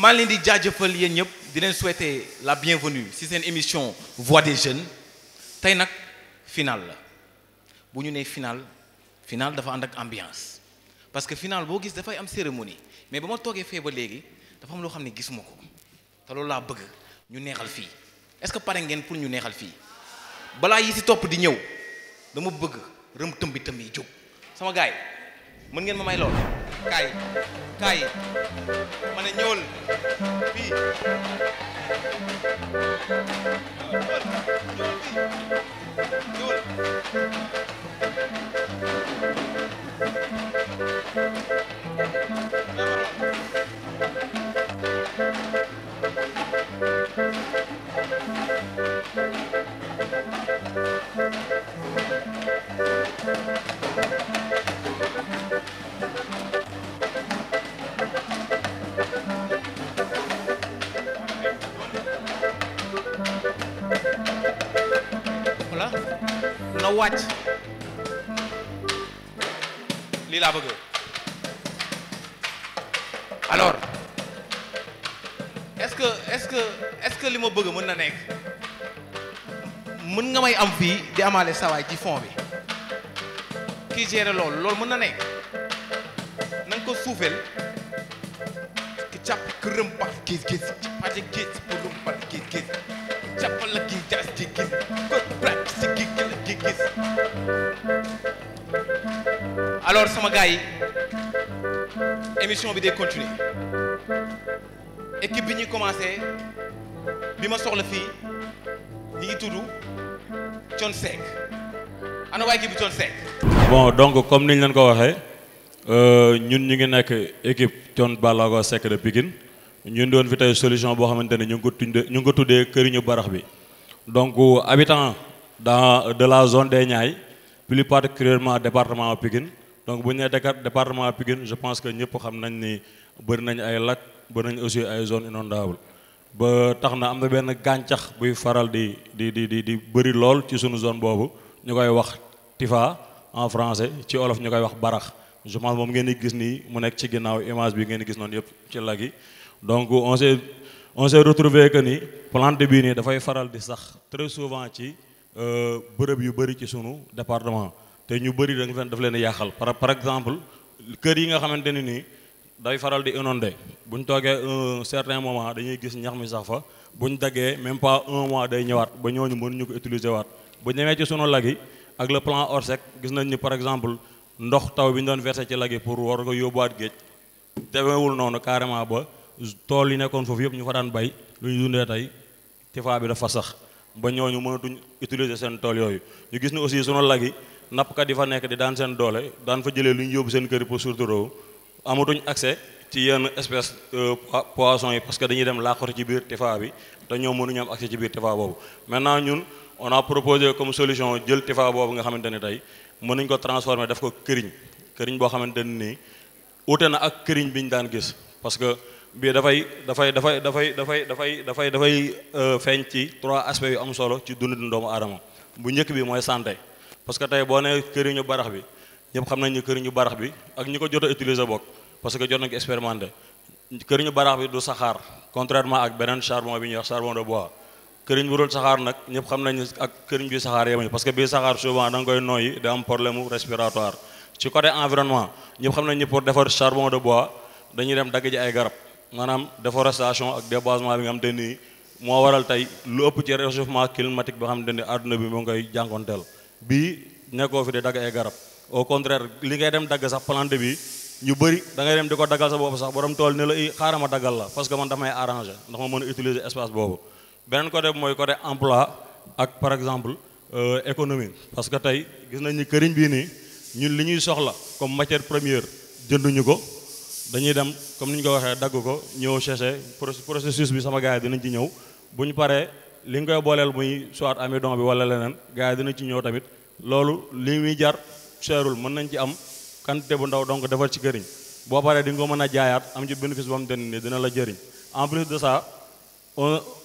maa leen di jaajëfal yéen ñëpp di leen souhaiter la bienvenue ci seen émission Voix des jeunes tey nag final la bu ñu nee final dafa ànd ak ambiance parce que final boo gis dafay am cérémonie mais ba ma toogee fee ba léegi dafa am loo xam ne gisuma ko te loolu laa bëgg ñu neexal fii est-ce que pare ngeen pour ñu neexal fii balaa yi ci topp di ñëw dama bëgg rëm tëmbi yi jóg sama gaay mën ngeen ma may lool kaay ma ne ñëwal fii ñëwal na wàcc lii laa bëgg alors est-ce que li ma bëgg mën na nekk mën nga may am fii di amaale sawaay ci fond bi kii gérer loolu mën na nekk na nga ko suufeel ki càpp kërëm pat gis pati gis përum pat gis càppal la gis jas ci gis ko prat si gis alors sama gars yi émission bi day continuer équipe bi ñuy commencé bi ma soxla fii ñi ngi tudd Thione Seck ana waa équipe bi Thione Seck. bon donc comme niñ leen ko waxee ñun ñu ngi nekk équipe Thione Ballago Seck de Pikine ñun doon fi tey solution boo xamante ne ñu ngi ko tuddee këriñu barax bi donc habitant de la zone des Niayes plus particulièrement département Pikine donc bu ñu nee département Pikine je pense que ñëpp xam nañ ni bëri nañ ay lac bëri nañ aussi ay zones inondables ba tax na am na benn gàncax buy faral di bëri lool ci sunu zone boobu ñu koy wax tifa en français ci olof ñu koy wax barax je pense moom ngeen di gis nii mu nekk ci ginnaaw image bi ngeen di gis noonu yëpp ci lag yi donc on s'est retrouvé que ni plante bii nii dafay faral di sax très souvent ci bërëb yu bëri ci sunu département te ñu bëri daf leen yàqal par exemple kër yi nga xamante ne nii day faral di inondé bu ñu toogee un certain moment dañuy gis ñax mi sax fa bu ñu daggee même pas un mois day ñëwaat ba ñooñu mënuñu ko utiliser waat bu ñëwee ci sunu lag yi ak le plan Orsec gis nañ ni par exemple ndox taw bi ñu doon versé ci lag yi pour war ko yóbbuwaat géej demewul noonu carrément ba tool yi nekkoon foofu yëpp ñu fa daan bay lu ñu dundee tey tifa bi dafa sax ba ñooñu mënatuñ utiliser seen tool yooyu ñu gis ni aussi sunu lag yi nappkat yi fa nekk di daan seen doole daan fa jëlee lu ñu yóbbu seen kër yi pour surtout amatuñ accès ci yenn espèce poisson yi parce que dañuy dem làqatu ci biir tifa bi te ñoom mënuñu am accès ci biir tifa boobu maintenant ñun on a proposé comme solution jël tifa boobu nga xamante ne tey mën nañ ko transformer def ko këriñ boo xamante ne nii ute na ak këriñ bi ñu daan gis parce que bii dafay feeñ ci 3 aspects yu am solo ci dundu doomu aadama bu njëkk bi mooy santé parce que tey boo nee këriñu barax bi ñëpp xam nañ ni këriñu barax bi ak ñi ko jot a utiliser bokk parce que jot nañ ko expérimenté këriñu barax bi du saxaar contrairement ak beneen charbon bi ñuy wax charbon de bois këriñ bu dul saxaar nag ñëpp xam nañ ak këriñ bi saxaar yemuñu parce que bii saxaar souvent da nga koy nooyi da am problème respiratoire ci côté environnement ñëpp xam nañ ni pour defar charbon de bois dañuy dem dagg ji ay garab maanaam déforestation ak déboisement bi nga xam te ni moo waral tey lu ëpp ci réchauffement climatique bi nga xam te ni àdduna bi moo ngay jànkonteel bii nekkoo fi di dagg ay garab au contraire li ngay dem dagg sax plante bi ñu bëri da ngay dem di ko daggal sa boobu sax borom tool ne la xaaral ma daggal la parce que man damay arrangé ndax ma mën a utiliser espace boobu beneen côté bi mooy côté emploi ak par exemple économie parce que tey gis nañ ni këriñ bii nii ñun li ñuy soxla comme matière première jënduñu ko dañuy dem comme ni ñu ko waxee dagg ko ñëw chercher processus bi sama gars yi dinañ ci ñëw bu ñu paree li nga koy booleel muy soit amidon bi wala leneen gars yi dinañ ci ñëw tamit loolu li muy jar cherul mën nañ ci am quantité bu ndaw donc defar ci këriñ boo paree di nga ko mën a jaayaat am ci bénéfice boo xam te ne dina la jëriñ en plus de ça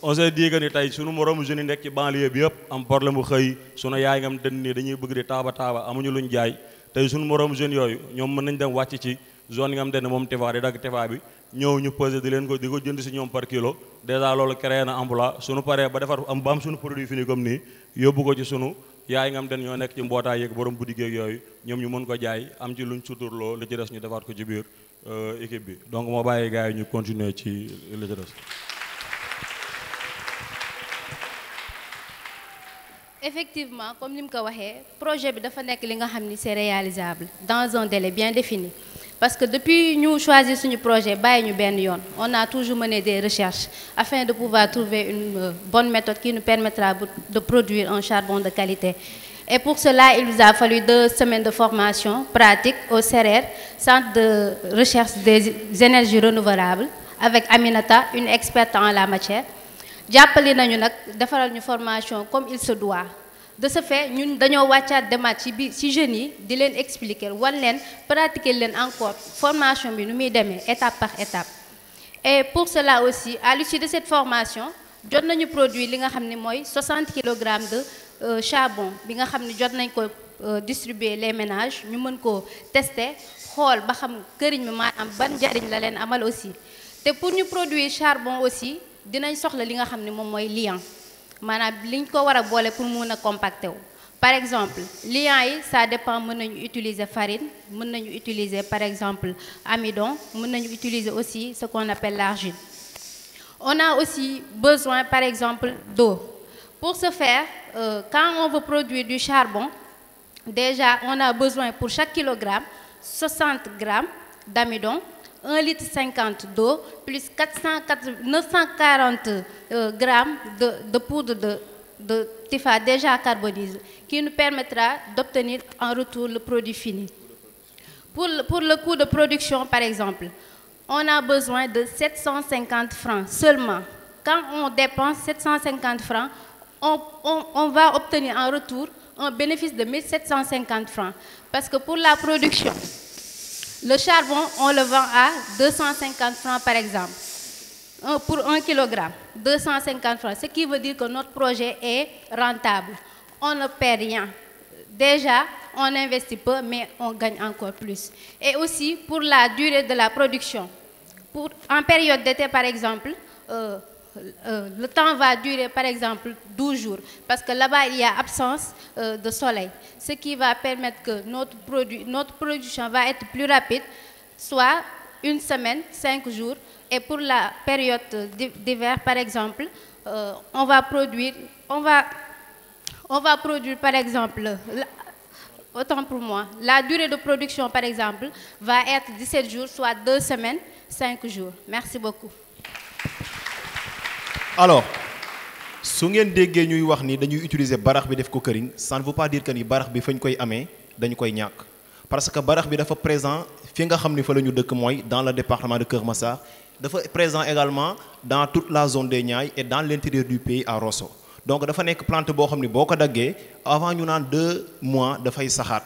on s'est dit que ni tey sunu moromu jeunes yi nekk ci banlieue bi yëpp am problème bu xëy sunu yaay ngam te ni dañuy bëgg di taaba amuñu luñ jaay tey sunu moromu jeunes yooyu ñoom mën nañ dem wàcc ci zone yi nga xam te ne moom tifa di dagg tifa bi ñëw ñu peser di ko jënd si ñoom par kilo déjà loolu créé na emploi suñu paree ba defar ba am suñu produit fini comme nii yóbbu ko ci sunu yaay nga xam te ne ñoo nekk ci mbootaay yeeg borom boutique yeeg yooyu ñoom ñu mën ko jaay am ci luñ suturloo li ci des ñu defaat ko ci biir équipe bi donc moo bàyyi gars yi ñu continuer ci li ci des. Effectivement, comme nous l'avons dit, le projet est réalisable dans un délai bien défini. Parce que depuis que nous avons choisi ce projet, on a toujours mené des recherches afin de pouvoir trouver une bonne méthode qui nous permettra de produire un charbon de qualité. Et pour cela, il nous a fallu 2 semaines de formation pratique au CERER, Centre de recherche des énergies renouvelables, avec Aminata, une experte en la matière. Jàppale nañu nag defaral ñu formation comme il se doit de ce fait ñun dañoo wàccaat demaat ci jeunes yi di leen expliquer wan leen pratiquer leen encore formation bi nu muy demee étape par étape. Et pour cela aussi à l'issue de cette formation jot nañu produit li nga xam ne mooy 60 kg de charbon bi nga xam ne jot nañ ko distribuer les ménages ñu mën ko tester xool ba xam këriñ mi maanaam ban njariñ la leen amal aussi. te pour ñu produire charbon aussi dinañ soxla li nga xam ne moom mooy liant maanaam liñ ko war a boole pour mun a compacter wu. Par exemple liant yi ça dépend, mën nañu utiliser farine, mën nañu utiliser par exemple amidon, mën nañu utiliser aussi ce qu'on appelle l'argile. On a aussi besoin par exemple d'eau. Pour ce faire, quand on veut produire du charbon, déjà on a besoin pour chaque kilogramme 60 grammes d'amidon, 1,50 litre d'eau, plus 940 grammes de poudre de TIFA déjà carbonisée, qui nous permettra d'obtenir en retour le produit fini. Pour le coût de production, par exemple, on a besoin de 750 francs seulement. Quand on dépense 750 francs, on va obtenir en retour un bénéfice de 1750 francs. Parce que pour la production, le charbon, on le vend à 250 francs par exemple. Pour 1 kg, 250 francs. Ce qui veut dire que notre projet est rentable. On ne perd rien. Déjà, on investit peu, mais on gagne encore plus. Et aussi pour la durée de la production. En période d'été, par exemple, le temps va durer par exemple 12 jours. Parce que là-bas, il y a absence de soleil. Ce qui va permettre que notre production va être plus rapide, soit 1 semaine, 5 jours. Et pour la période d'hiver, par exemple, on va produire par exemple, autant pour moi, la durée de production par exemple va être 17 jours, soit 2 semaines, 5 jours. Merci beaucoup. Alors, su ngeen déggee ñuy wax ni dañuy utiliser barax bi def ko këriñ, ça ne veut pas dire que ni barax bi fañ koy amee dañu koy ñàkk. Parce que barax bi dafa présent fi nga xam ni fa la ñu dëkk mooy dans le département de Keur Massar, dafa présent également dans toute la zone des Niayes et dans l'intérieur du pays à Rosso. Donc dafa nekk plante boo xam ni boo ko daggee avant ñu naan 2 mois dafay saxaat.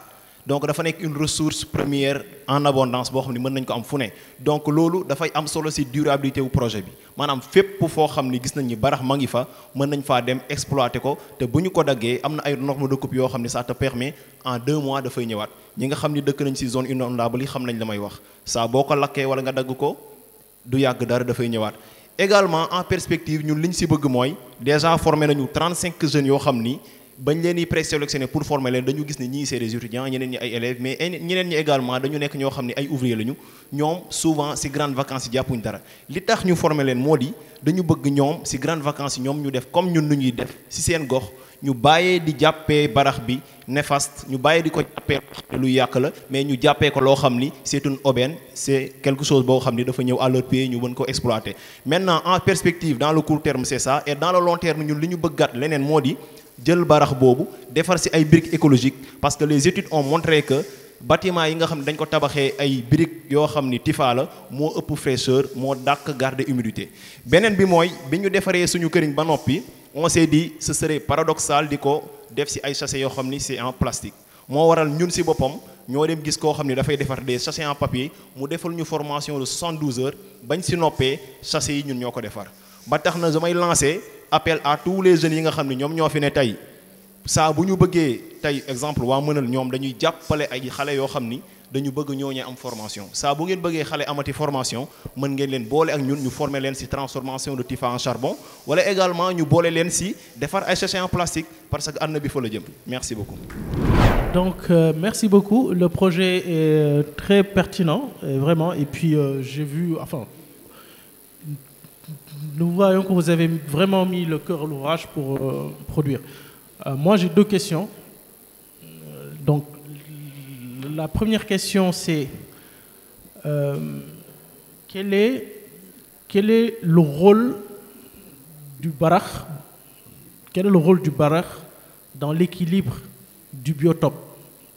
Donc dafa nekk une ressource première en abondance boo xam ni mën nañ ko am fu ne. Donc loolu dafay am solo ci durabilité wu projet bi maanaam fépp foo xam ni gis nañ ni barax ma ngi fa mën nañ faa dem exploiter ko te bu ñu ko daggee am na ay normes de coupe yoo xam ni ça te permet en 2 mois dafay ñëwaat. ñi nga xam ni dëkk nañ ci zone inondable yi xam nañ la may wax saa boo ko lakkee wala nga dagg ko du yàgg dara dafay ñëwaat. Également en perspective ñun liñ ci bëgg mooy déjà formé nañu 35 jeunes yoo xam ni bañ leen di présélectionné pour former leen dañu gis ni ñii c'est des étudiants ñeneen ñi ay élèves mais ñeneen ñi également dañu nekk ñoo xam ni ay ouvriers lañu ñoom souvent ci grandes vacances yi jàppuñ dara li tax ñu former leen moo di dañu bëgg ñoom ci grandes vacances yi ñoom ñu def comme ñun nu ñuy def ci seen gox ñu bàyyee di jàppee barax bi néfaste ñu bàyyee di ko jàppee lu yàq la mais ñu jàppee ko loo xam ni c'est une aubaine c'est quelque chose boo xam ni dafa ñëw à leur pays ñu mën ko exploiter. Maintenant en perspective dans le court terme c'est ça et dans le long terme ñun li ñu bëggaat leneen moo di jël barax boobu defar ci ay briques écologiques parce que les études ont montré que bâtiment yi nga xam ne dañ ko tabaxee ay briques yoo xam ni TIFA la moo ëpp fraîcheur moo dàq garder humidité. Beneen bi mooy bi ñu defaree suñu këriñ ba noppi on s'est dit ce serait paradoxal di ko def ci ay sachets yoo xam ni c'est en plastique moo waral ñun ci boppam ñoo dem gis koo xam ni dafay defar des sachets en papier mu defal ñu formation de 72 heures bañ ci noppee sachets yi ñun ñoo ko defar ba tax na damay lancer appel à tous les jeunes yi nga xam ne ñoom ñoo fi ne tey saa bu ñu bëggee tey exemple waa mënal ñoom dañuy jàppale ay xale yoo xam ni dañu bëgg ñooñu am formation saa bu ngeen bëggee xale amati formation mën ngeen leen boole ak ñun ñu former leen ci transformation de TIFA en charbon wala également ñu boole leen ci defar ay sachets en plastique parce que àdduna bi fa la jëm merci beaucoup. Donc merci beaucoup, le projet est très pertinent vraiment et puis j'ai vu, enfin nous voyons que vous avez vraiment mis le cœur à l'ouvrage pour produire. Moi j'ai deux questions. Donc la première question c'est quel est le rôle du barakh, quel est le rôle du barakh dans l'équilibre du biotope?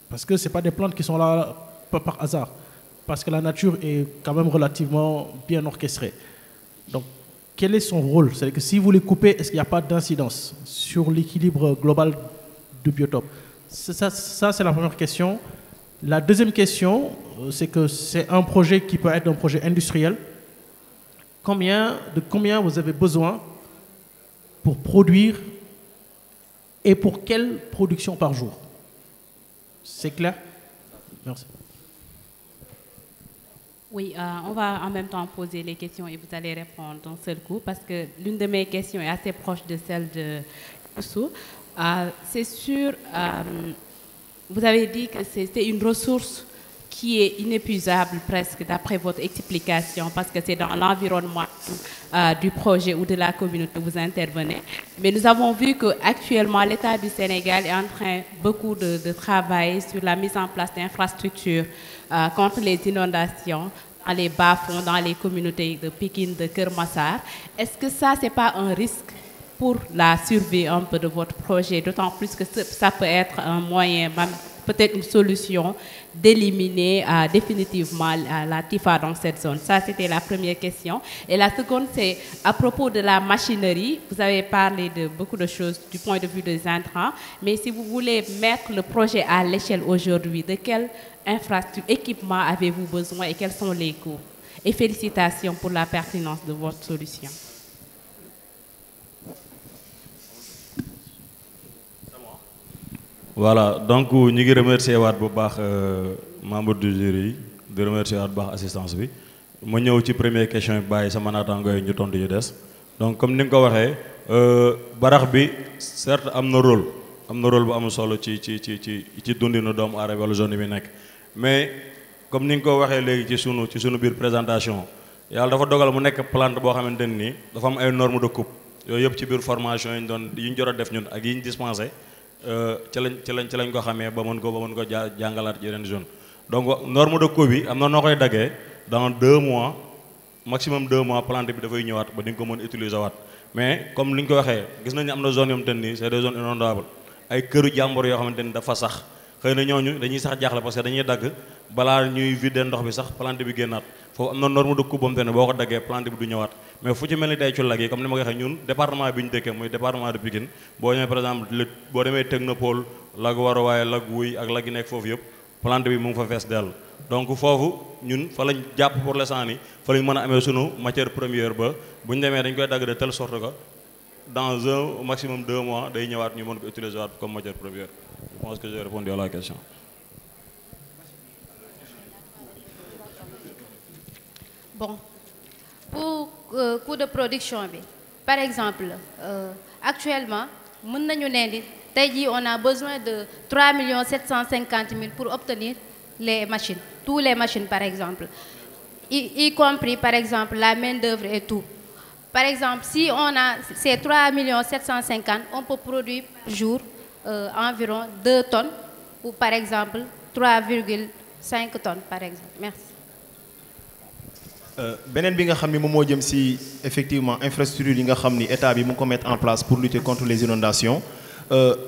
Parce que ce n'est pas des plantes qui sont là par hasard, parce que la nature est quand même relativement bien orchestrée. Donc quel est son rôle? C'est-à-dire que si vous les coupez, est-ce qu'il n'y a pas d'incidence sur l'équilibre global du biotope? Ça c'est la première question. La deuxième question, c'est que c'est un projet qui peut être un projet industriel. De combien vous avez besoin pour produire et pour quelle production par jour? C'est clair? Merci. Oui, on va en même temps poser les questions et vous allez répondre d'un seul coup parce que l'une de mes questions est assez proche de celle de Youssou. C'est sûr, vous avez dit que c'est une ressource qui est inépuisable presque d'après votre explication parce que c'est dans l'environnement du projet ou de la communauté où vous intervenez. Mais nous avons vu qu'actuellement l'État du Sénégal est en train beaucoup de travailler sur la mise en place d'infrastructures contre les inondations dans les bas-fonds, dans les communautés de Pikine, de Keur Massar. Est-ce que ça, c'est pas un risque pour la survie un peu de votre projet, d'autant plus que ça peut être un moyen, peut-être une solution d'éliminer définitivement la TIFA dans cette zone? Ça, c'était la première question. Et la seconde, c'est à propos de la machinerie. Vous avez parlé de beaucoup de choses du point de vue des intrants, mais si vous voulez mettre le projet à l'échelle aujourd'hui, de quelle infrastructure, équipement avez-vous besoin et quels sont les coûts? Et félicitations pour la pertinence de votre solution. Voilà, donc ñu ngi remercier waat bu baax membre du jury de remercier waat bu baax assistance bi ma ñëw ci première question bi bàyyi sama naataango yi ñu tontu ñu des. Donc comme ni nga ko waxee barax bi certes am na rôle bu am solo ci dundinu doomu aadama wala zone bi nekk mais comme ni nga ko waxee léegi ci sunu biir présentation yàlla dafa dogal mu nekk plante boo xamante ni dafa am ay normes de coupe yooyu yëpp ci biir formation yi ñu jot a def ñun ak yi ñu dispensé ci lañ ko xamee ba mën ko jàngalaat ci yeneen zone. Donc norme de coupe bi am na noo koy daggee dans 2 mois maximum 2 mois plante bi dafay ñëwaat ba di nga ko mën utiliser waat mais comme li ñu ko waxee gis nañu am na zone yoo xamante ni c'est des zones inondables ay këru jàmbur yoo xamante ni dafa sax xëy na ñooñu dañuy sax jaaxle parce que dañuy dagg balaa ñuy vider ndox bi sax plante bi génnaat foofu am na norme de coupe boo xamante ne boo ko daggee plante bi du ñëwaat mais fu ci mel ni tey ci lag yi comme ni ma ko waxee ñun département bi ñu dëkkee muy département de Pikine boo ñëwee par exemple boo demee Technopole lag Waruwaay lag Wuy ak lag yi nekk foofu yëpp plante bi mu ngi fa fees dell donc foofu ñun fa lañ jàpp pour l'instant ni fa lañ mën a amee sunu matière première ba bu ñu demee dañ koy dagg de telle sorte que dans un maximum 2 mois day ñëwaat ñu mën ko utiliser waat comme matière première. Je pense que j'ai répondu à la question. Bon, pour coût de production, par exemple, actuellement, on a besoin de 3 750 000 pour obtenir les machines, toutes les machines par exemple, y compris par exemple la main-d'œuvre et tout. Par exemple, si on a ces 3 750 000, on peut produire par jour environ 2 tonnes ou par exemple 3,5 tonnes par exemple. Merci. Benen bi nga xamni mo jëm ci effectivement infrastructure yi nga xamni état bi mu ko mettre en place pour lutter contre les inondations.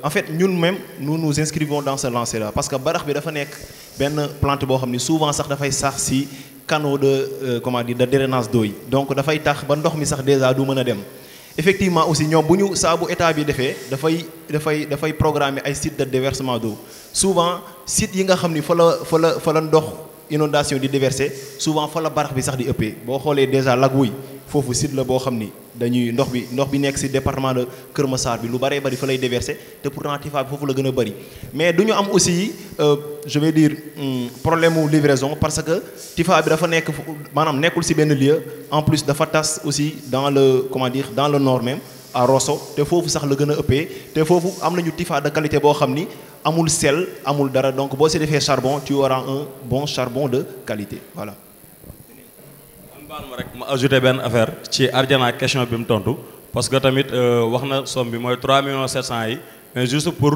En fait nous-mêmes nous nous inscrivons dans ce lancer là parce que barax bi dafa nek ben plante bo xamni souvent sax da fay sax ci canaux de comment dire de drainage d'eau yi donc da fay tax ba ndox mi sax déjà du mëna dem. Effectivement aussi ñom buñu sa bu état bi défé da fay programmer ay sites de déversement d'eau souvent sites yi nga xamni fa la ndox inondation di déverser souvent fa la barax bi sax di ëppee bo xolé déjà lag Wuy fofu site la bo xamni dañuy ndox bi nekk ci département de Kër Massar bi lu bëree bëri fa lay déverser te pourtant Tifa bi foofu la gën a bëri mais du ñu am aussi je vais dire problème mu livraison parce que Tifa bi dafa nekk maanaam nekkul ci benn lieu en plus dafa tas aussi dans le comment dire dans le nord même à Rosso te foofu sax la gën a ëppee te foofu am nañu Tifa de qualité boo xam ni amul sel amul dara donc boo ci defee charbon tu auras un bon charbon de qualité voilà. baal ma rek ma ajouté benn affaire ci Ardiana question bi mu tontu parce que tamit wax na somme bi mooy 3 millions 700 yi mais juste pour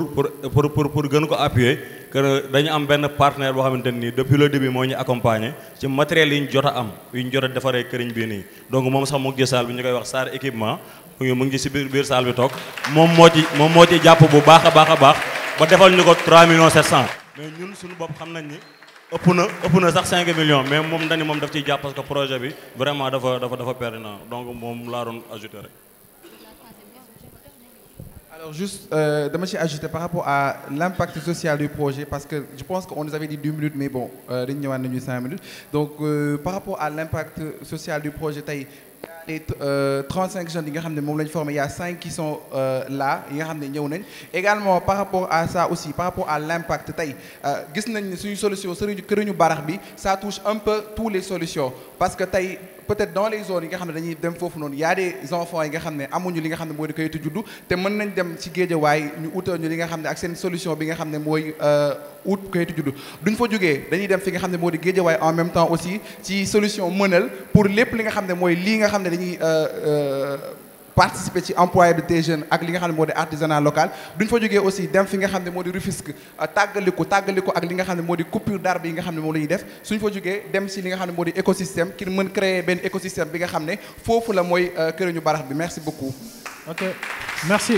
gën ko appuyer que dañu am benn partenaire boo xamante nii depuis le début moo ñu accompagner ci matériel yi ñu jot a am yi ñu jot a defaree këriñ bii nii donc moom sax mu ngi ci salle bi ñu koy wax Sarr équipement mu ngi ci biir salle bi toog moom moo ci jàpp bu baax a baax ba defal ñu ko 3 millions 700 mais ñun suñu bopp xam nañ ni ëpp na sax 5 millions mais moom dañu moom daf ciy jàpp parce que projet bi vraiment dafa pertinent donc moom laa doon ajouté rek. Alors juste dama ci ajouter par rapport à l'impact social du projet parce que je pense qu'on nous avait dit 10 minutes mais bon dañu ñëwaat nañu 5 minutes donc par rapport à l'impact social du projet tey les 35 jeunes yi nga xam ne moom la ñu formé il y a 5 qui sont là yi nga xam ne ñëw nañ également par rapport à ça aussi par rapport à l'impact tey gis nañ ne suñu solution këriñu barax bi ça touche un peu toutes les solutions parce que tey peut-être dans les zones yi nga xam ne dañuy dem foofu noonu y a des enfants yi nga xam ne amuñu li nga xam ne mooy di kayitu juddu te mën nañ dem ci Géejawaay ñu utal ñu li nga xam ne ak seen solution bi nga xam ne mooy ut kayitu juddu duñ fa jógee dañuy dem fi nga xam ne moo di Géejawaay en même temps aussi ci solution mënal pour lépp li nga xam ne mooy lii nga xam ne dañuy participer ci employabilité des jeunes ak li nga xam ne moo di artisanat local duñ fa jógee aussi dem fi nga xam ne moo di Rufisque tàggaliko ak li nga xam ne moo di coupure d'arbre yi nga xam ne moom la ñuy def suñ fa jógee dem ci li nga xam ne moo di écosystème ki mën créer benn écosystème bi nga xam ne foofu la mooy këriñu barax bi merci beaucoup. Ok, merci.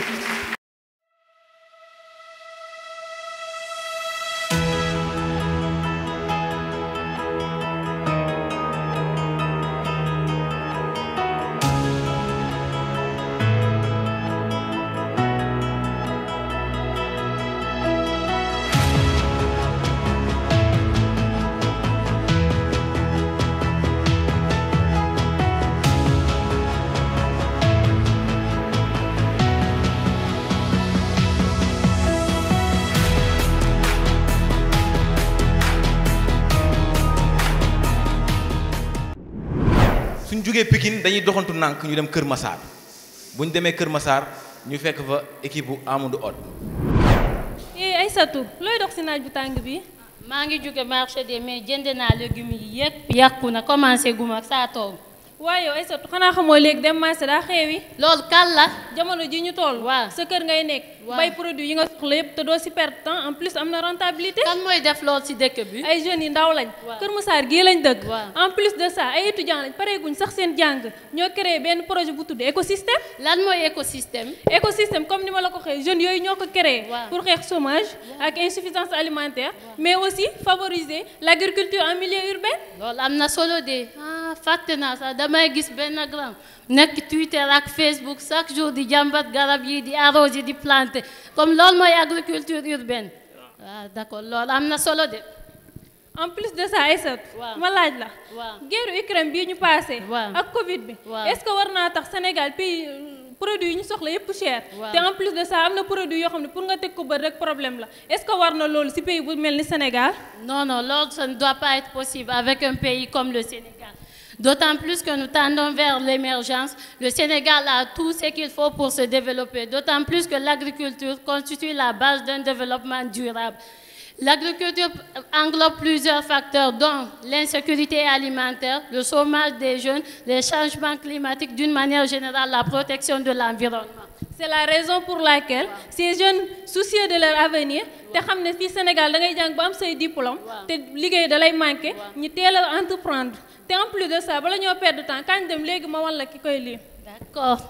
suñ jógee Pikine dañuy doxantu nànk ñu dem Kër Massar bu ñu demee Kër Massar ñu fekk fa équipe bu Amadou Hott. Aïssatou looy dox ci naaj bu tàng bi. maa ngi jóge marché des mais jënd naa légumes yi yëpp yàqu na commencé guma ak saa toog. waaye yow Aïssatou xanaa xamoo léegi dem marché daa xeewi. loolu kal la. jamono ji ñu toll. waaw sa kër ngay nekk. bay produit yi nga soxla yëpp te doo ci perte temps en plus am na rentabilité. kan mooy def loolu ci dëkk bi. ay jeunes yi ndaw lañ. Kër Massar gii lañ dëkk. en plus de ça ay étudiants lañ pareeguñ sax seen jàng ñoo créé benn projet bu tudd écosystème. lan mooy écosystème. écosystème comme ni ma la ko waxee jeunes yooyu ñoo ko créé. pour xeex chômage ak insuffisance alimentaire. mais aussi favoriser l'agriculture en milieu urbain. loolu am na solo de fàtte naa sax damay gis benn grand nekk Twitter ak Facebook chaque jour di jàmbat garab yi di arroser di planter comme loolu mooy agriculture urbaine. waaw d'accord loolu am na solo de. en plus de ça Aïssatou. ma laaj la. guerre Ukraine bii ñu passé. ak Covid bi. est-ce que war naa tax Sénégal pays produit yi ñu soxla yëpp cher. te en plus de ça am na produit yoo xam ne pour nga teg ko bët rek problème la est-ce que war na loolu ci pays bu mel ni Sénégal. non loolu ça ne doit pas être possible avec un pays comme le Sénégal. D'autant plus que nous tendons vers l'émergence. Le Sénégal a tout ce qu'il faut pour se développer. D'autant plus que l'agriculture constitue la base d'un développement durable. L'agriculture englobe plusieurs facteurs, dont l'insécurité alimentaire, le chômage des jeunes, les changements climatiques, d'une manière générale, la protection de l'environnement. C'est la raison pour laquelle ces jeunes soucieux de leur avenir te xam ne fii Sénégal da ngay jàng ba am say diplôme te liggéey da lay manqué ñu teel a entreprendre te en plus de ça bala ñoo perdre temps kañ dem léegi ma wan la ki koy lii. D'accord.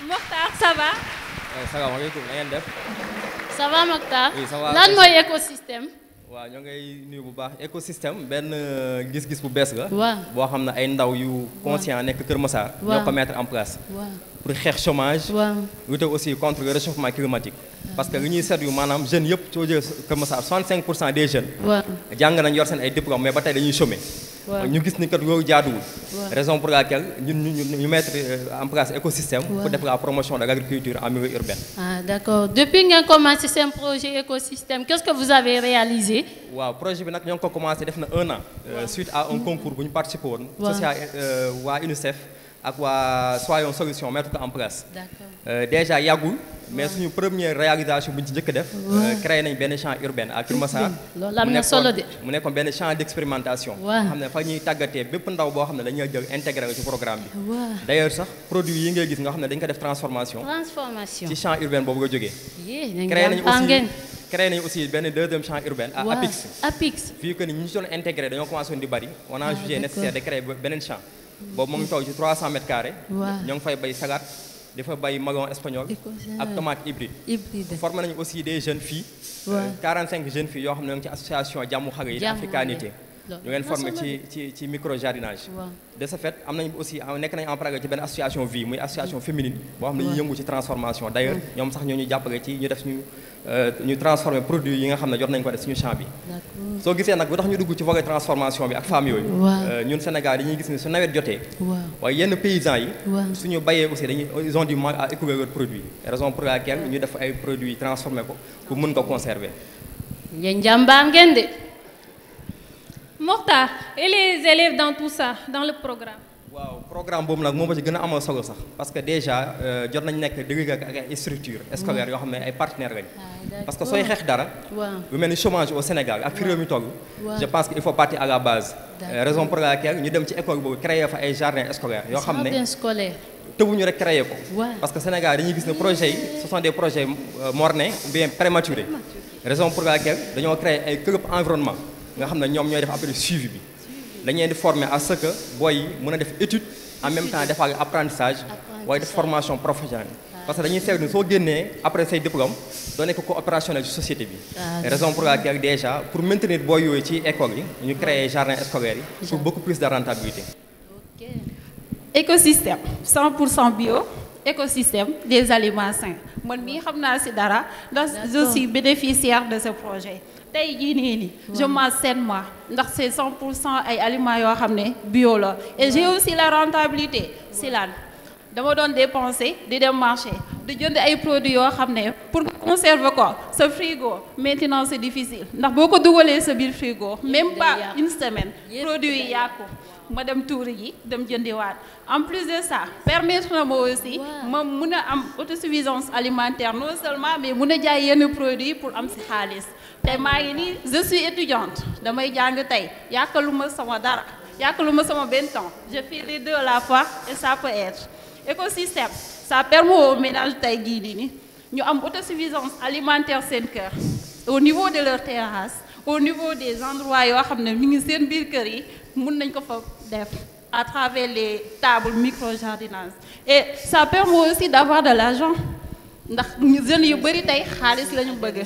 Mokhtar ça va. salaamaaleykum na ngeen def. ça va Mokhtar. oui ça va lan mooy écosystème. waaw ñoo ngay nuyu bu baax écosystème benn gis-gis bu bees la. boo xam ne ay ndaw yu conscient nekk Kër Massar. ñoo ko mettre en place. pour xeex chômage. lutter aussi contre le réchauffement climatique. parce que li ñuy seetlu maanaam jeunes yëpp soo jëlee Kër Massar 65% des jeunes. jàng nañ yor seen ay diplômes mais ba tey dañuy chômer. ñu gis ni kat loolu jaaduwul. Raison pour laquelle ñu mettre en place écosystème pour faire la promotion de l'agriculture en milieu urbain. Ah, d'accord. Depuis que vous commencé ce projet écosystème, qu'est-ce que vous avez réalisé? Le projet bi nag ñoo ngi ko commencé def na 1 an. Suite à un concours bu ñu participé woon. social waa UNICEF ak waa Soyons Solutions mettre ko en place. D'accord. Déjà yàggul. Mais suñu première réalisation bu ñu ci njëkk def. créé nañ benn champ urbain à Kër Massar. loolu am na solo de. mu nekkoon benn champ d'expérimentation. xam ne fa ñuy tàggatee bépp ndaw boo xam ne dañuy jël intégré ci programme bi. D'ailleurs sax produit yi ngay gis nga xam ne dañ ko def transformation. ci champ urbain boobu nga jógee. créé nañ aussi benn deuxième champ urbain à Apix. Apix. Vu que ni ñu doon intégré dañoo commencé woon di bari. On a jugé nécessaire de créer beneen champ. boobu mu ngi toog ci 300 mètres carrés. ñoo ngi fay bay salade. dafa bay marron espagnol ak tomate hybride. Formé nañu aussi des jeunes filles. 45 jeunes filles yoo xam ne ñoo ngi ci association jàmmu xale yi de africanité. ñu leen formé ci micro jardinage. De ce fait am nañu aussi nekk nañu en pratique ci benn association vie muy association féminine boo xam ne ñu yëngu ci transformation. D'ailleurs ñoom sax ñoo ñu jàppale ci ñu def ñu transformer produit yi nga xam ne jot nañu ko def suñu champ bi. soo gisee nag bu tax ñu dugg ci volet transformation bi ak femmes yooyu. ñun Sénégal dañuy gis ni su nawet jotee. waaye yenn paysans yi. suñu bayee aussi ils ont du mal à écouler leurs produits. Raison pour laquelle ñu def ay produits transformés ko pour mën ko conserver. yéen jàmbaar ngeen de. Mokhtar, et les élèves dans tout ça, dans le programme? Waaw programme boobu nag moo ma ci gën a amal solo sax parce que déjà jot nañ nekk dëgg ak ay structures scolaires yoo xam ne ay partenaires lañ. Parce que sooy xeex dara. lu mel ni chômage au Sénégal ak fi réew mi toll. je pense qu'il faut partir à la base. Raison pour laquelle ñu dem ci école boobu créer fa ay jardins scolaires yoo xam ne. tëbuñu rek créer ko. parce que Sénégal dañuy gis ne projets yi ce sont des projets mornés ou bien prématurés. Raison pour laquelle dañoo créer ay club environnement. nga xam ne ñoom ñooy def après suivi bi dañu leen di former à ce que booy yi mën a def étude en même temps defal apprentissage waaye def formation professionnelle parce que dañuy seetlu soo génnee après say diplôme doo nekk ko opérationnel ci société bi. Raison pour laquelle déjà pour maintenir booy yooyu ci école yi ñu créer jardin scolaire yi pour beaucoup plus de rentabilité. Écosystème 100% bio, écosystème des aliments sains man mii xam naa ci dara ndax je suis bénéficiaire de ce projet. tey jii nii je mange sainement ndax c'est 100% ay aliments yoo xam ne bio la et j'ai aussi la rentabilité si lan dama doon dépenser di dem marché di jënd ay produits yoo xam ne pour conserver ko sa frigo maintenant c'est difficile ndax boo ko dugalee sa biir frigo même pas une semaine produit yi yàqu ma dem tuuri ji dem jëndiwaat en plus de ça permettre na ma aussi ma mun a am autosuffisance alimentaire non seulement mais mun a jaay yenn produits pour am si xaalis tey maa ngi nii je suis étudiante damay jàng tey yàkkaluma sama dara yàkkaluma sama benn temps je fais les deux à la fois et ça peut être écosystème ça permet aux ménages tey jii nii ñu am autosuffisance alimentaire seen kër au niveau de leur terrasse au niveau des endroits yoo xam ne mi ngi seen biir kër yi mun nañ ko fa def à travers les tables micro-jardinage et ça permet aussi d'avoir de l'argent ndax jeunes yu bëri tey xaalis la ñu bëgg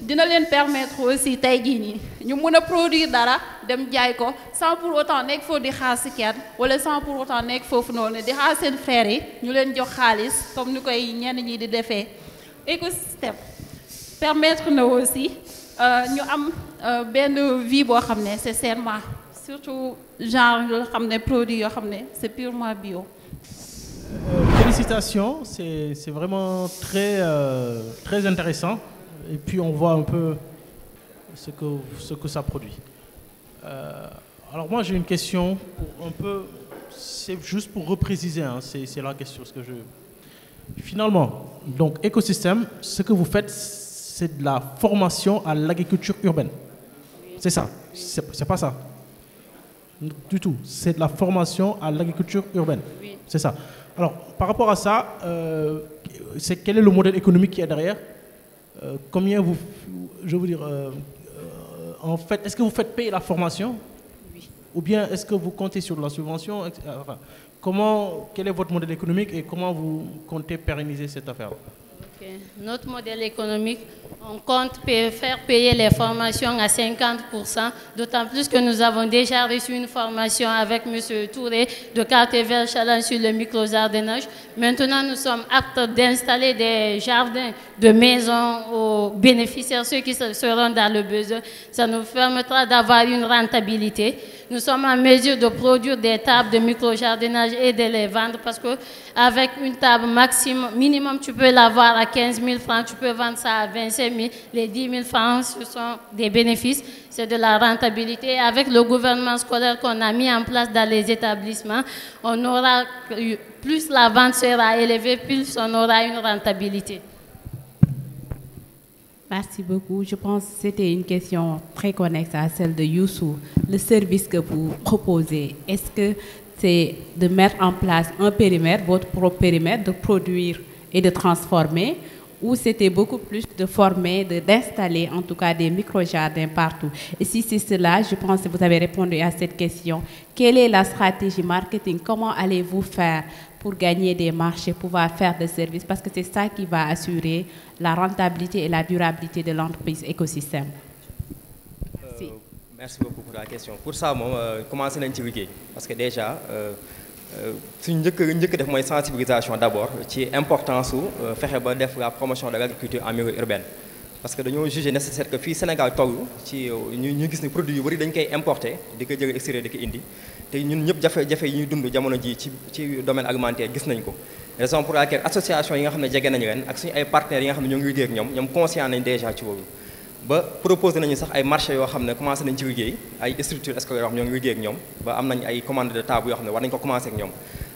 dina leen permettre aussi tey jii nii ñu mën a produire dara dem jaay ko sans pour autant nekk foofu di xaar si kenn wala sans pour autant nekk foofu noonu di xaar seen frères yi ñu leen jox xaalis comme ni koy ñenn ñi di defee écosystème permettre na aussi ñu am benn vie boo xam ne c'est sainement surtout genre yoo xam ne produit yoo xam ne c'est purement bio. Félicitations, c'est vraiment très intéressant. Et puis on voit un peu ce que ça produit. Alors moi j'ai une question pour un peu, c'est juste pour repréciser, hein, c'est la question. Ce que finalement, donc écosystème, ce que vous faites, c'est de la formation à l'agriculture urbaine. C'est ça, c'est pas ça. Du tout, c'est de la formation à l'agriculture urbaine. Oui. C'est ça. Alors par rapport à ça, quel est le modèle économique qui est derrière? Combien en fait, est-ce que vous faites payer la formation? Oui. Ou bien est-ce que vous comptez sur la subvention? Enfin, quel est votre modèle économique et comment vous comptez pérenniser cette affaire? Okay. Notre modèle économique, on compte faire payer les formations à 50%, d'autant plus que nous avons déjà reçu une formation avec M. Touré de Quartier Vert Challenge sur le micro-jardinage. Maintenant, nous sommes aptes d'installer des jardins de maisons aux bénéficiaires, ceux qui seront dans le besoin. Ça nous permettra d'avoir une rentabilité. Nous sommes en mesure de produire des tables de micro-jardinage et de les vendre parce qu'avec une table minimum, tu peux l'avoir à 15 000 francs, tu peux vendre ça à 25 000. Les 10 000 francs, ce sont des bénéfices, c'est de la rentabilité. Avec le gouvernement scolaire qu'on a mis en place dans les établissements, on aura, plus la vente sera élevée, plus on aura une rentabilité. Merci beaucoup. Je pense que c'était une question très connexe à celle de Youssou. Le service que vous proposez, est-ce que c'est de mettre en place un périmètre, votre propre périmètre, de produire et de transformer, ou c'était beaucoup plus de former, d'installer en tout cas des micro-jardins partout? Et si c'est cela, je pense que vous avez répondu à cette question. Quelle est la stratégie marketing? Comment allez-vous faire pour gagner des marchés, pouvoir faire des services? Parce que c'est ça qui va assurer la rentabilité et la durabilité de l'entreprise écosystème. Merci. Merci beaucoup pour la question. Pour ça, on commence à l'intégrer. Parce que déjà, suñu njëkk def mooy sensibilisation d'abord ci importance su fexe ba def la promotion de l'agriculture en milieu urbain. Parce que dañoo jugé nécessaire que fii Sénégal toll ci ñu gis ne produits yu bari dañ koy importer di ko jëlee extérieur di ko indi te ñun ñëpp jafe-jafe yi ñuy dund jamono ji ci domaine alimentaire gis nañ ko. Raison pour laquelle association yi nga xam ne jege nañu leen ak suñu ay partenaires yi nga xam ne ñoo ngi liggéey ak ñoom conscient nañ déjà ci boobu. ba proposé nañu sax ay marché yoo xam ne commencé nañ ci liggéey ay structures scolaires yoo xam ne ñoo ngi liggéey ak ñoom ba am nañ ay commande de table yoo xam ne war nañ ko commencé ak ñoom.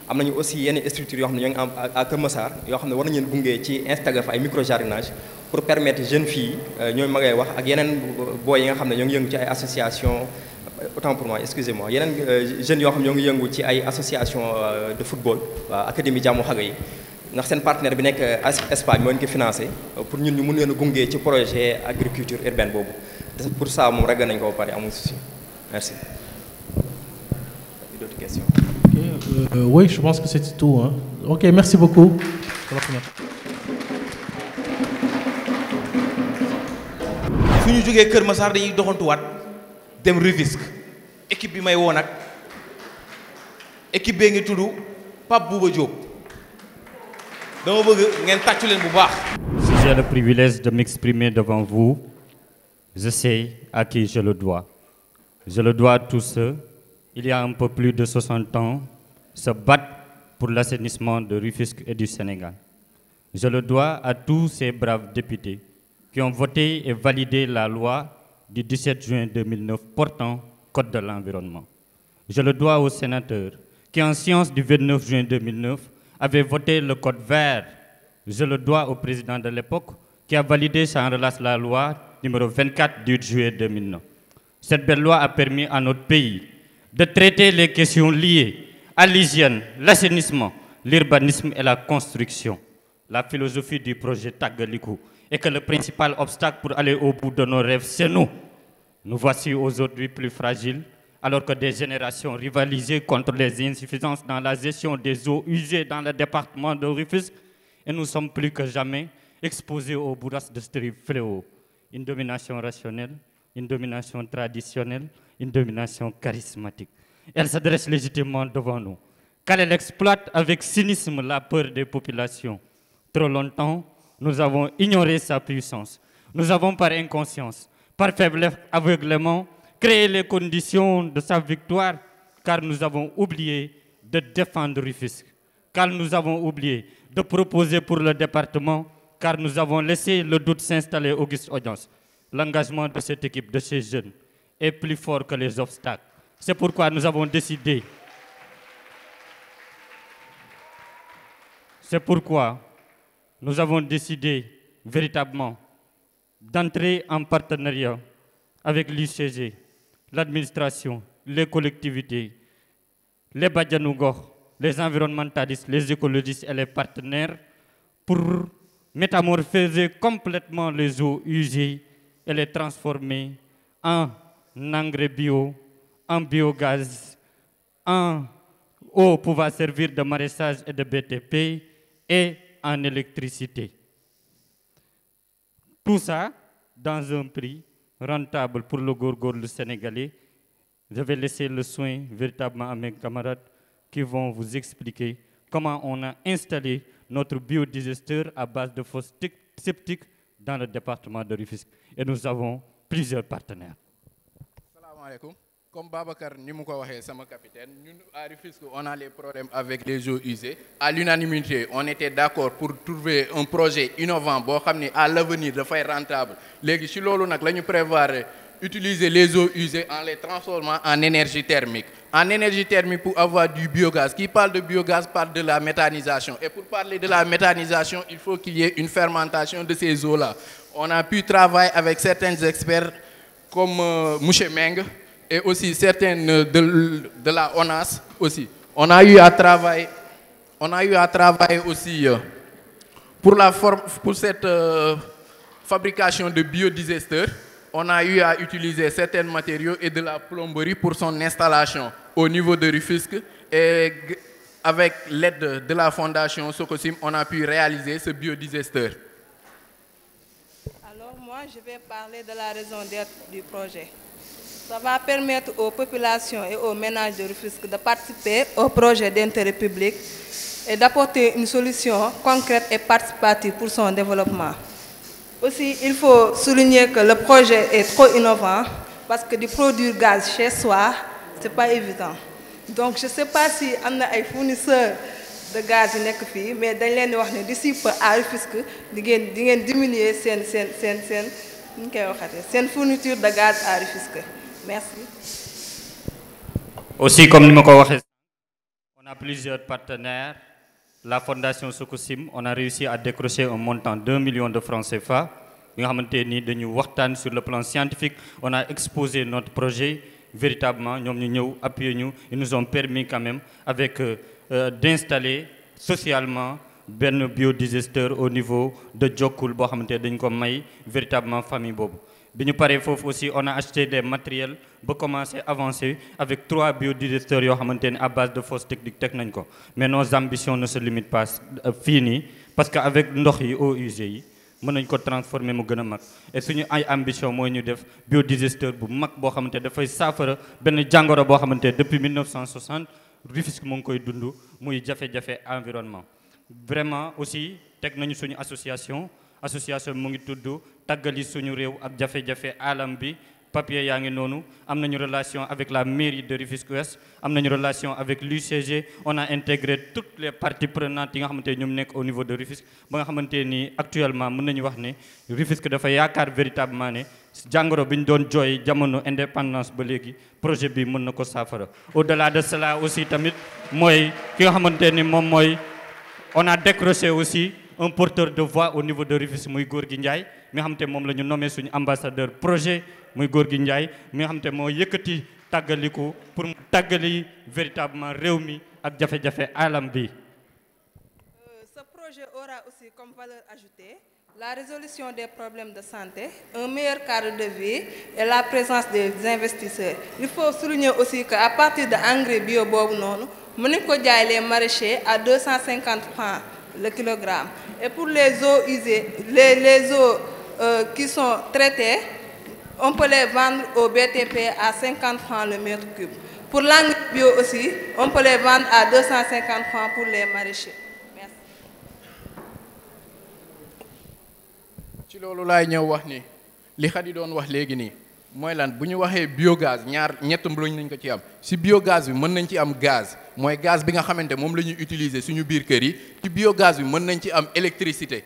am nañu aussi yenn structures yoo xam ne ñoo ngi am à Kër Massar yoo xam ne war nañu leen gunge ci installer fa ay micro jardinage pour permettre jeunes filles ñooy ma ngay wax ak yeneen boy yi nga xam ne ñoo ngi yëngu ci ay association autant pour moi excusez-moi yeneen jeunes yoo xam ne ñoo ngi yëngu ci ay association de football waa académie jàmmu xale yi ndax seen partenaire bi nekk Espagne moo ñu ko financé pour ñun ñu mun leen a gunge ci projet agriculture urbaine boobu pour ça moom régler nañ ko ba pare amul souci merci. D'autres questions? Oui, je pense que c'est tout. Hein. Ok, merci beaucoup. su ñu jógee Kër Massar dañuy doxantuwaat dem Rufisque équipe bi may woo nag équipe bee ngi tudd Pape Bouba Diop dama bëgg ngeen tàccu leen bu baax. Si j'ai le privilège de m'exprimer devant vous, je sais à qui je le dois. Je le dois à tous ceux, il y a un peu plus de 60 ans, se battent pour l'assainissement de Rufisque et du Sénégal. Je le dois à tous ces braves députés qui ont voté et validé la loi du 17 juin 2009 portant Code de l'environnement. Je le dois aux sénateurs qui, en séance du 29 juin 2009, avaient voté le Code vert. Je le dois au président de l'époque qui a validé sans relâche la loi numéro 24 du juillet 2009. Cette belle loi a permis à notre pays de traiter les questions liées à l'hygiène, l'assainissement, l'urbanisme et la construction. La philosophie du projet Tagalikou est que le principal obstacle pour aller au bout de nos rêves, c'est nous. Nous voici aujourd'hui plus fragiles, alors que des générations rivalisaient contre les insuffisances dans la gestion des eaux usées dans le département de Rufisque, et nous sommes plus que jamais exposés aux bourrasques de ce fléau. Une domination rationnelle, une domination traditionnelle, une domination charismatique. Elle s'adresse légitimement devant nous, car elle exploite avec cynisme la peur des populations. Trop longtemps, nous avons ignoré sa puissance. Nous avons par inconscience, par faiblesse, aveuglement, créé les conditions de sa victoire, car nous avons oublié de défendre Rufisque, car nous avons oublié de proposer pour le département, car nous avons laissé le doute s'installer Auguste Audience. L'engagement de cette équipe, de ces jeunes, est plus fort que les obstacles. C'est pourquoi nous avons décidé. C'est pourquoi nous avons décidé véritablement d'entrer en partenariat avec l'UCG, l'administration, les collectivités, les Badjanougor, les environnementalistes, les écologistes et les partenaires pour métamorphoser complètement les eaux usées et les transformer en engrais bio, en biogaz, en eau pouvant servir de maraîchage et de BTP et en électricité. Tout ça dans un prix rentable pour le Gorgorlu sénégalais. Je vais laisser le soin véritablement à mes camarades qui vont vous expliquer comment on a installé notre biodigester à base de fosses septiques dans le département de Rufisque. Et nous avons plusieurs partenaires. Salam alaikum. Comme Babacar Nimouko sama capitaine, nous à Rufisque, on a les problèmes avec les eaux usées. À l'unanimité, on était d'accord pour trouver un projet innovant à l'avenir de faire rentable. Les si lolu nak lañu prévoir utiliser les eaux usées en les transformant en énergie thermique. En énergie thermique pour avoir du biogaz. Qui parle de biogaz parle de la méthanisation. Et pour parler de la méthanisation, il faut qu'il y ait une fermentation de ces eaux-là. On a pu travailler avec certains experts comme Mouché Meng et aussi certaines de la ONAS aussi. On a eu à travailler aussi pour cette fabrication de biodigesteurs. On a eu à utiliser certains matériaux et de la plomberie pour son installation au niveau de Rufisque. Et avec l'aide de la fondation Socosim, on a pu réaliser ce biodigesteur. Alors moi, je vais parler de la raison d'être du projet. Ça va permettre aux populations et aux ménages de Rufisque de participer au projet d'intérêt public et d'apporter une solution concrète et participative pour son développement. Aussi, il faut souligner que le projet est trop innovant parce que de produire gaz chez soi, ce n'est pas évident. Donc, je ne sais pas si on a des fournisseurs de gaz, mais d'ici peu à Rufisque, de diminuer cette fourniture de gaz à Rufisque. Merci. Aussi, comme nous l'avons dit, on a plusieurs partenaires. La fondation Socosim, on a réussi à décrocher un montant de 1 million de francs CFA. Sur le plan scientifique, on a exposé notre projet véritablement. Ils nous ont permis quand même d'installer socialement un biodigester au niveau de Djokoul, véritablement famille Bobo. Aussi, on a acheté des matériels pour commencer à avancer avec 3 biodigesteurs à base de fausses techniques. Mais nos ambitions ne se limitent pas fini parce qu'avec l'eau eau usée, nous pouvons transformer mu gëna mag et suñu ay ambition moy ñu def biodigester bu mag bo xamanté da fay safara ben jangoro bo xamanté depuis 1960 Rufisque mo ngi koy dundu muy jafé environnement. Vraiment aussi tek nañu suñu association mo ngi tuddu tagali suñu rew ak jafé alam bi papier yaa ngi noonu am nañu relation avec la mairie de Rufisque Ouest am nañu relation avec l'UCG. On a intégré toutes les parties prenantes yi nga xamante ñoom nekk au niveau de Rufisque ba nga xamante ni actuellement mën nañu wax ne Rufisque dafa yaakaar véritablement ne jàngoro bi ñu doon jooy jamono indépendance ba léegi projet bi mën na ko saafara. Au-delà de cela aussi tamit mooy ki nga xamante ni moom mooy on a décroché aussi un porteur de voix au niveau de Rufisque muy Gorgui Ndiaye mi nga xamante moom la ñu nommé suñu ambassadeur projet muy Gorgui Ndiaye mi nga xamante moo yëkkati tàggaliku pour mu tàggali véritablement réew mi ak jafe-jafe alam bi. Ce projet aura aussi comme valeur ajoutée la résolution des problèmes de santé, un meilleur cadre de vie et la présence des investisseurs. Il faut souligner aussi qu'à partir de l'engrais bio, nous pouvons les maraîchers à 250 francs le kilogramme. Et pour les eaux usées, les eaux qui sont traitées, on peut les vendre au BTP à 50 francs le mètre cube. Pour l'engrais bio aussi, on peut les vendre à 250 francs pour les maraîchers. Merci. ci loolu laay ñëw wax ni li Khady doon wax léegi nii mooy lan bu ñu waxee biogaz ñett mbuluñ nañ ko ci am si biogaz bi mën nañ ci am gaz mooy gaz bi nga xamante moom la ñuy utiliser suñu biir kër yi ci biogaz bi mën nañ ci am électricité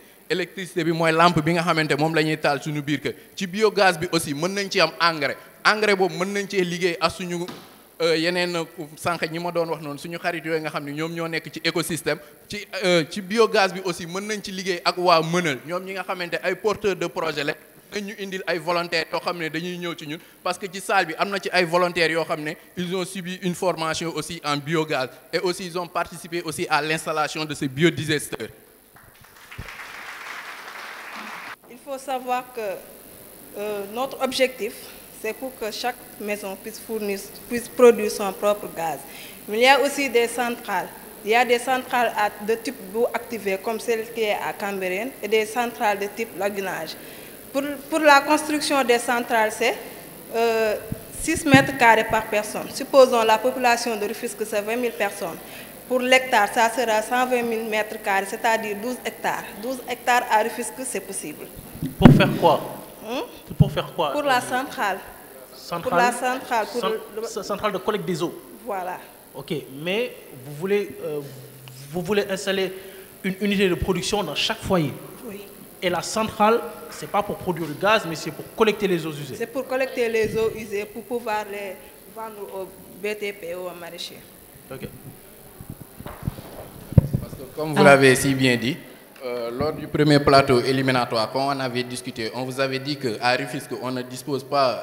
bi mooy lampe bi nga xamante moom la ñuy taal suñu biir kër ci biogaz bi aussi mën nañ ci am engrais boobu mën nañ cee liggéey ak suñu yeneen sànq ñi ma doon wax noonu suñu xarit yooyu nga xam ne ñoom ñoo nekk ci écosystème ci biogaz bi aussi mën nañ ci liggéey ak waa Mënal ñoom ñi nga xamante ay porteurs de projet la ñu indil ay volontaires yoo xam ne dañuy ñëw ci ñun parce que ci salle bi am na ci ay volontaires yoo xam ne ils ont subi une formation aussi en biogaz et aussi ils ont participé aussi à l'installation de ce biodigester. Il faut savoir que notre objectif c'est pour que chaque maison puisse produire son propre gaz. Mais il y a aussi des centrales. Il y a des centrales de type boue activé comme celle qui est à Cambérène et des centrales de type lagunage. Pour la construction des centrales, c'est 6 mètres carrés par personne. Supposons la population de Rufisque, c'est 20 000 personnes. Pour l'hectare, ça sera 120 000 mètres carrés, c'est-à-dire 12 hectares. 12 hectares à Rufisque, c'est possible. Pour faire quoi? Pour faire quoi? Pour la centrale. Pour la centrale. Centrale de collecte des eaux. Voilà. Ok, mais vous voulez installer une unité de production dans chaque foyer. Oui. Et la centrale, ce n'est pas pour produire le gaz, mais c'est pour collecter les eaux usées. C'est pour collecter les eaux usées pour pouvoir les vendre au BTP ou au maraîcher. Ok. Parce que comme vous l'avez si bien dit, lors du premier plateau éliminatoire, quand on avait discuté, on vous avait dit qu'à Rufisque, on ne dispose pas,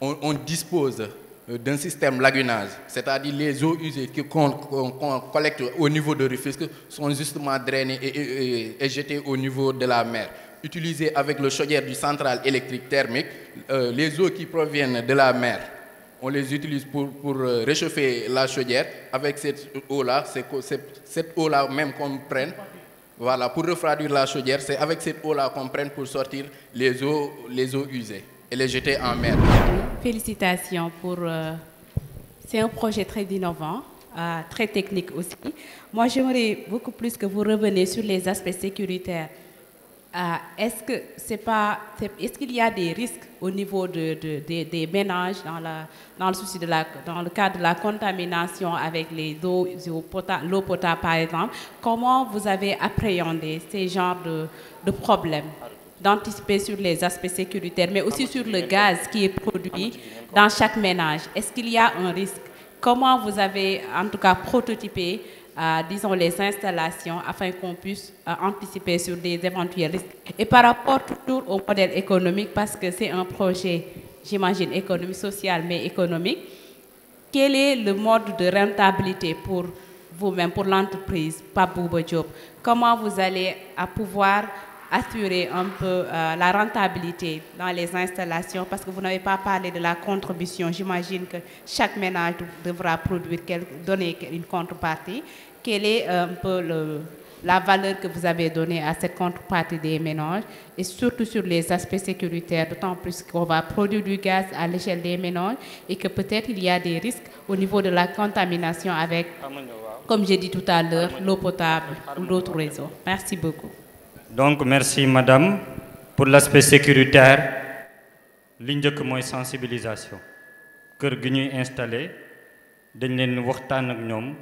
on dispose d'un système lagunage, c'est-à-dire les eaux usées qu'on collecte au niveau de Rufisque sont justement drainées et jetées au niveau de la mer. Utilisées avec le chaudière du centrale électrique thermique, les eaux qui proviennent de la mer, on les utilise pour réchauffer la chaudière. Avec cette eau-là, cette eau-là même qu'on prenne, voilà, pour refroidir la chaudière, c'est avec cette eau-là qu'on prenne pour sortir les eaux usées et les jeter en mer. Félicitations pour... c'est un projet très innovant, très technique aussi. Moi, j'aimerais beaucoup plus que vous reveniez sur les aspects sécuritaires. Est-ce qu'il y a des risques au niveau des ménages dans le cadre de la contamination avec l'eau potable, par exemple? Comment vous avez appréhendé ces genres de problèmes, d'anticiper sur les aspects sécuritaires, mais aussi sur le gaz qui est produit dans chaque ménage? Est-ce qu'il y a un risque? Comment vous avez en tout cas prototypé disons, les installations afin qu'on puisse anticiper sur des éventuels risques? Et par rapport toujours au modèle économique, parce que c'est un projet, j'imagine, économique, social, mais économique, quel est le mode de rentabilité pour vous-même, pour l'entreprise, Pape Bouba Diop? Comment vous allez pouvoir assurer un peu la rentabilité dans les installations, parce que vous n'avez pas parlé de la contribution. J'imagine que chaque ménage devra donner une contrepartie. Quelle est un peu la valeur que vous avez donnée à cette contrepartie des ménages, et surtout sur les aspects sécuritaires, d'autant plus qu'on va produire du gaz à l'échelle des ménages et que peut-être il y a des risques au niveau de la contamination avec, comme j'ai dit tout à l'heure, l'eau potable ou d'autres réseaux. Merci beaucoup. Donc, merci madame. Pour l'aspect sécuritaire, l'indien que moi sensibilisation. Kër gi ñuy installé, dañ leen waxtaan ak ñoom,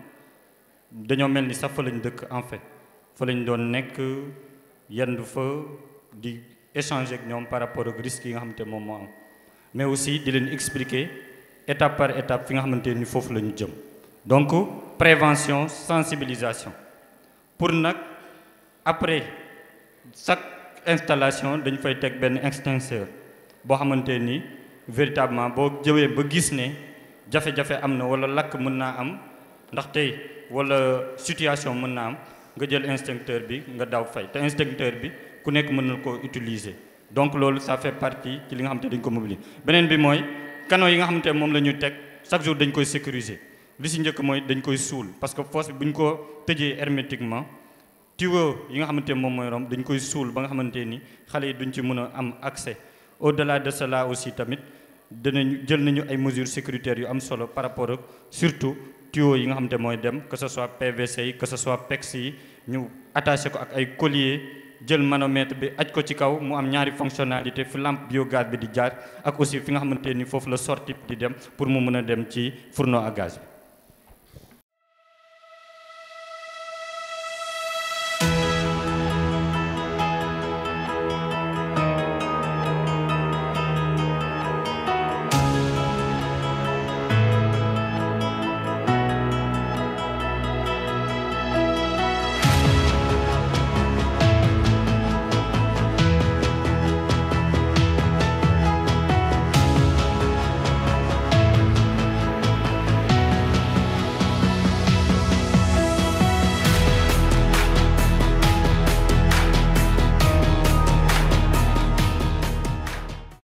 dañoo mel ni sax fa lañ dëkk en fait. Fa lañ doon nekk yendu fa di échanger ak ñoom par rapport aux risques yi nga xamante moom moo am. Mais aussi di leen expliquer étape par étape fi nga xamante ni foofu la ñu jëm. Donc, prévention, sensibilisation. Pour nag après chaque installation dañ fay teg benn extincteur boo xamante ni véritablement boo jëwee ba gis ne jafe-jafe am na wala lakk mën naa am ndax tey wala situation mën naa am nga jël extincteur bi nga daw fay te extincteur bi ku nekk mën na koo utiliser. Donc loolu ça fait partie ci li nga xamante dañ ko mobiliser. Beneen bi mooy canaux yi nga xamante moom la ñu teg chaque jour dañ koy sécuriser. Li si njëkk mooy dañ koy suul parce que fosse bi bu ñu ko tëjee hermétiquement tuyau yi nga xamante moom mooy rom dañ koy suul ba nga xamante ni xale yi duñ ci mën a am accès. Au-delà de cela aussi tamit dinañu jël nañu ay mesures sécuritaires yu am solo par rapport ak surtout tuyau yi nga xamante mooy dem que ce soit PVC yi que ce soit PEX yi ñu attaché ko ak ay collier jël manomètre bi aj ko ci kaw mu am ñaari fonctionnalité fi lampe biogaz bi di jaar ak aussi fi nga xamante ni foofu la sortie di dem pour mu mën a dem ci fourneau à gaz bi.